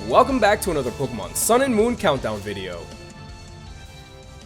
Welcome back to another Pokemon Sun and Moon countdown video.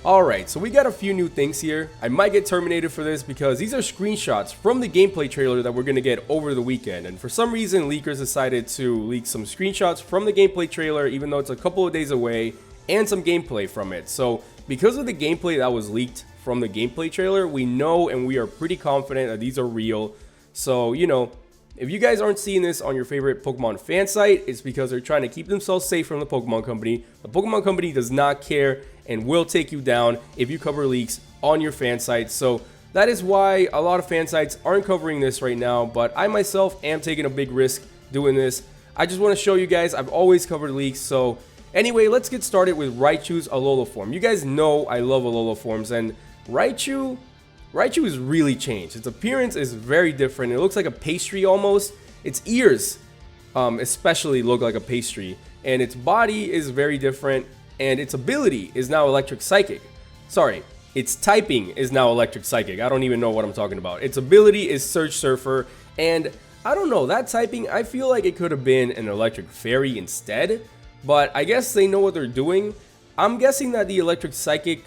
Alright, so we got a few new things here. I might get terminated for this because these are screenshots from the gameplay trailer that we're going to get over the weekend. And for some reason, leakers decided to leak some screenshots from the gameplay trailer even though it's a couple of days away, and some gameplay from it. So because of the gameplay that was leaked from the gameplay trailer, we know and we are pretty confident that these are real. So, you know, if you guys aren't seeing this on your favorite Pokemon fan site, it's because they're trying to keep themselves safe from the Pokemon Company. The Pokemon Company does not care and will take you down if you cover leaks on your fan site. So that is why a lot of fan sites aren't covering this right now, but I myself am taking a big risk doing this. I just want to show you guys I've always covered leaks. So anyway, let's get started with Raichu's Alola form. You guys know I love Alola forms, and Raichu has really changed. Its appearance is very different. It looks like a pastry almost. Its ears especially look like a pastry, and its body is very different, and its ability is now Electric Psychic. Sorry, its typing is now Electric Psychic. I don't even know what I'm talking about. Its ability is Surge Surfer, and I don't know, that typing, I feel like it could have been an Electric Fairy instead, but I guess they know what they're doing. I'm guessing that the Electric Psychic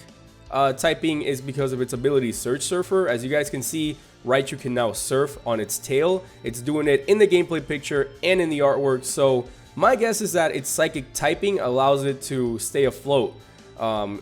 typing is because of its ability Surge Surfer. As you guys can see, Raichu can now surf on its tail. It's doing it in the gameplay picture and in the artwork, so my guess is that its psychic typing allows it to stay afloat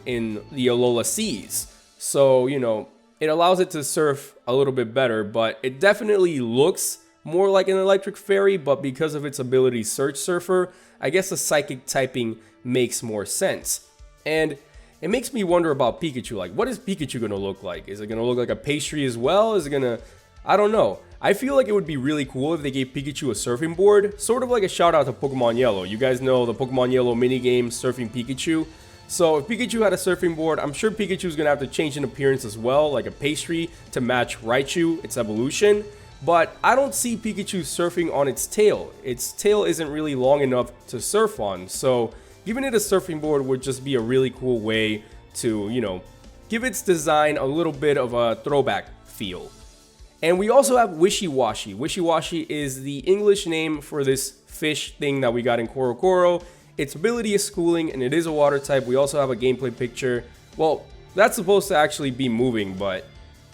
in the Alola seas. So, you know, it allows it to surf a little bit better, but it definitely looks more like an Electric Fairy, but because of its ability Surge Surfer, I guess the psychic typing makes more sense. And it makes me wonder about Pikachu. Like, what is Pikachu going to look like? Is it going to look like a pastry as well? Is it going to... I don't know. I feel like it would be really cool if they gave Pikachu a surfing board. Sort of like a shout out to Pokemon Yellow. You guys know the Pokemon Yellow minigame, Surfing Pikachu. So if Pikachu had a surfing board, I'm sure Pikachu's going to have to change in appearance as well, like a pastry, to match Raichu, its evolution. But I don't see Pikachu surfing on its tail. Its tail isn't really long enough to surf on. So giving it a surfing board would just be a really cool way to, you know, give its design a little bit of a throwback feel. And we also have Wishiwashi. Wishiwashi is the English name for this fish thing that we got in Korokoro. Its ability is schooling, and it is a water type. We also have a gameplay picture. Well, that's supposed to actually be moving, but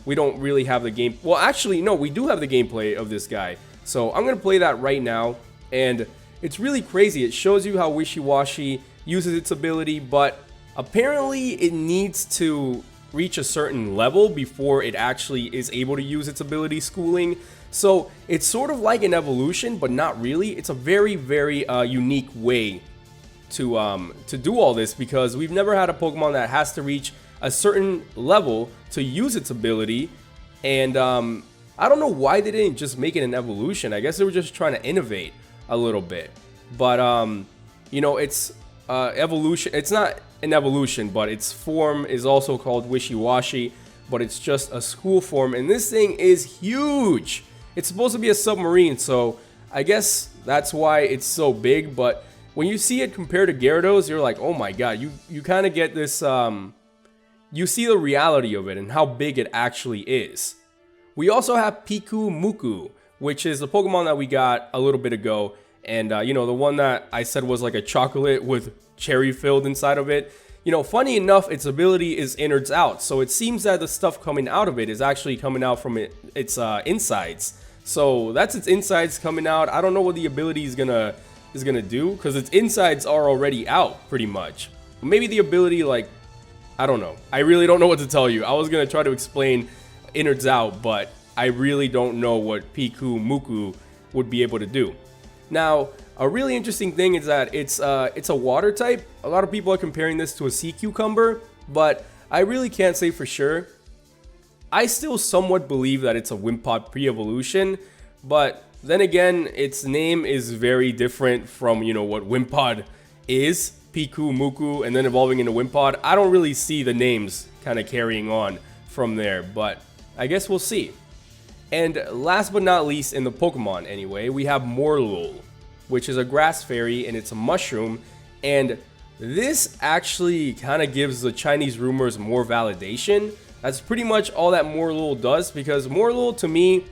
we don't really have the game. Well, actually, no, we do have the gameplay of this guy. So I'm going to play that right now, and it's really crazy. It shows you how Wishiwashi uses its ability, but apparently it needs to reach a certain level before it actually is able to use its ability schooling. So it's sort of like an evolution, but not really. It's a very, very unique way to do all this, because we've never had a Pokemon that has to reach a certain level to use its ability. And I don't know why they didn't just make it an evolution. I guess they were just trying to innovate a little bit. But you know, it's evolution. It's not an evolution, but its form is also called Wishiwashi, but it's just a school form, and this thing is huge. It's supposed to be a submarine, so I guess that's why it's so big. But when you see it compared to Gyarados, you're like, oh my god, you kind of get this you see the reality of it and how big it actually is. We also have Piku Muku, which is the Pokemon that we got a little bit ago, and you know, the one that I said was like a chocolate with cherry filled inside of it. You know, funny enough, its ability is innards out, so it seems that the stuff coming out of it is actually coming out from its insides. So that's its insides coming out. I don't know what the ability is gonna do, because its insides are already out pretty much. Maybe the ability, like, I don't know. I really don't know what to tell you. I was gonna try to explain innards out, but I really don't know what Piku Muku would be able to do. Now, a really interesting thing is that it's a water type. A lot of people are comparing this to a sea cucumber, but I really can't say for sure. I still somewhat believe that it's a Wimpod pre-evolution, but then again, its name is very different from, you know, what Wimpod is, Piku Muku, and then evolving into Wimpod. I don't really see the names kind of carrying on from there, but I guess we'll see. And last but not least, in the Pokemon anyway, we have Morelull, which is a grass fairy, and it's a mushroom. And this actually kind of gives the Chinese rumors more validation. That's pretty much all that Morelull does, because Morelull, to me,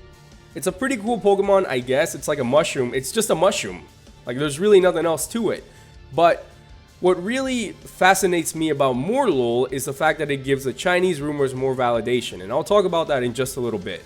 it's a pretty cool Pokemon, I guess. It's like a mushroom. It's just a mushroom. Like, there's really nothing else to it. But what really fascinates me about Mortal is the fact that it gives the Chinese rumors more validation, and I'll talk about that in just a little bit.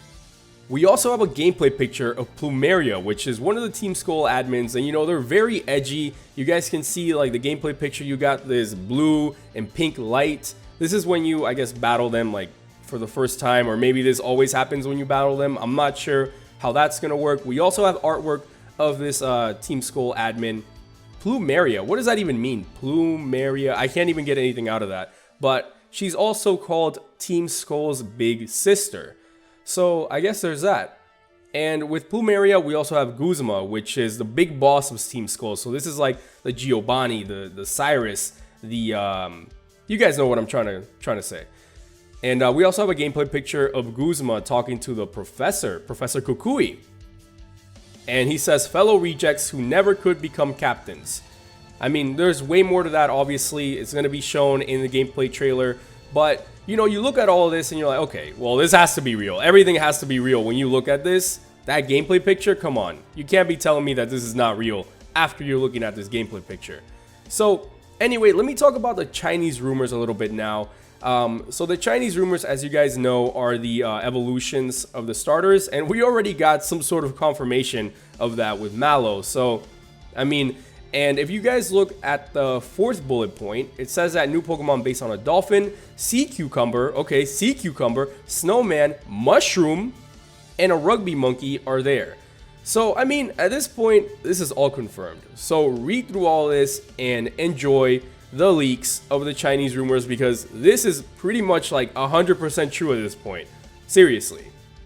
We also have a gameplay picture of Plumeria, which is one of the Team Skull admins, and you know, they're very edgy. You guys can see like the gameplay picture, you got this blue and pink light. This is when you, I guess, battle them like for the first time, or maybe this always happens when you battle them. I'm not sure how that's gonna work. We also have artwork of this Team Skull admin. Plumeria, what does that even mean? Plumeria, I can't even get anything out of that. But she's also called Team Skull's big sister. So I guess there's that. And with Plumeria, we also have Guzma, which is the big boss of Team Skull. So this is like the Giovanni, the Cyrus, the you guys know what I'm trying to say. And we also have a gameplay picture of Guzma talking to the Professor Kukui. And he says, fellow rejects who never could become captains. I mean, there's way more to that, obviously. It's going to be shown in the gameplay trailer. But, you know, you look at all of this and you're like, okay, well, this has to be real. Everything has to be real. When you look at this, that gameplay picture, come on. You can't be telling me that this is not real after you're looking at this gameplay picture. So, anyway, let me talk about the Chinese rumors a little bit now. So the Chinese rumors, as you guys know, are the evolutions of the starters, and we already got some sort of confirmation of that with Mallow. So, I mean, and if you guys look at the fourth bullet point, it says that new Pokemon based on a dolphin, sea cucumber, okay, sea cucumber, snowman, mushroom, and a rugby monkey are there. So, I mean, at this point, this is all confirmed. So read through all this and enjoy the leaks of the Chinese rumors, because this is pretty much like 100% true at this point. Seriously.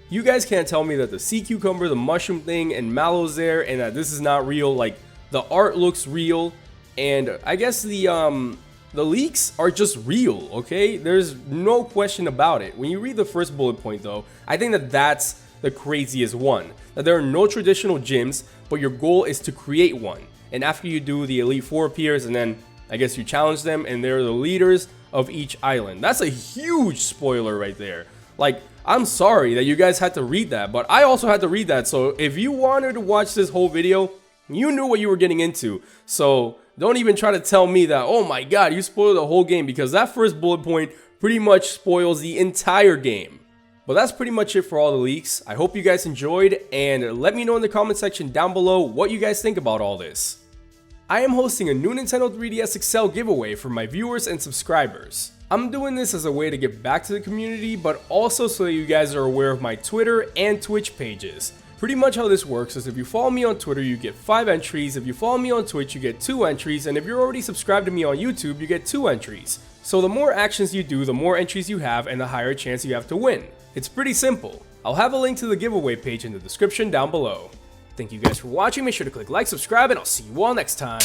You guys can't tell me that the sea cucumber, the mushroom thing, and Mallow's there, and that this is not real. Like, the art looks real, and I guess the leaks are just real, okay? There's no question about it. When you read the first bullet point, though, I think that that's the craziest one. That there are no traditional gyms, but your goal is to create one. And after you do, the Elite Four appears, and then I guess you challenge them, and they're the leaders of each island. That's a huge spoiler right there. Like, I'm sorry that you guys had to read that, but I also had to read that. So if you wanted to watch this whole video, you knew what you were getting into. So don't even try to tell me that, oh my god, you spoiled the whole game, because that first bullet point pretty much spoils the entire game. But that's pretty much it for all the leaks. I hope you guys enjoyed, and let me know in the comment section down below what you guys think about all this. I am hosting a new Nintendo 3DS XL giveaway for my viewers and subscribers. I'm doing this as a way to give back to the community, but also so that you guys are aware of my Twitter and Twitch pages. Pretty much how this works is if you follow me on Twitter, you get 5 entries, if you follow me on Twitch, you get 2 entries, and if you're already subscribed to me on YouTube, you get 2 entries. So the more actions you do, the more entries you have, and the higher chance you have to win. It's pretty simple. I'll have a link to the giveaway page in the description down below. Thank you guys for watching, make sure to click like, subscribe, and I'll see you all next time.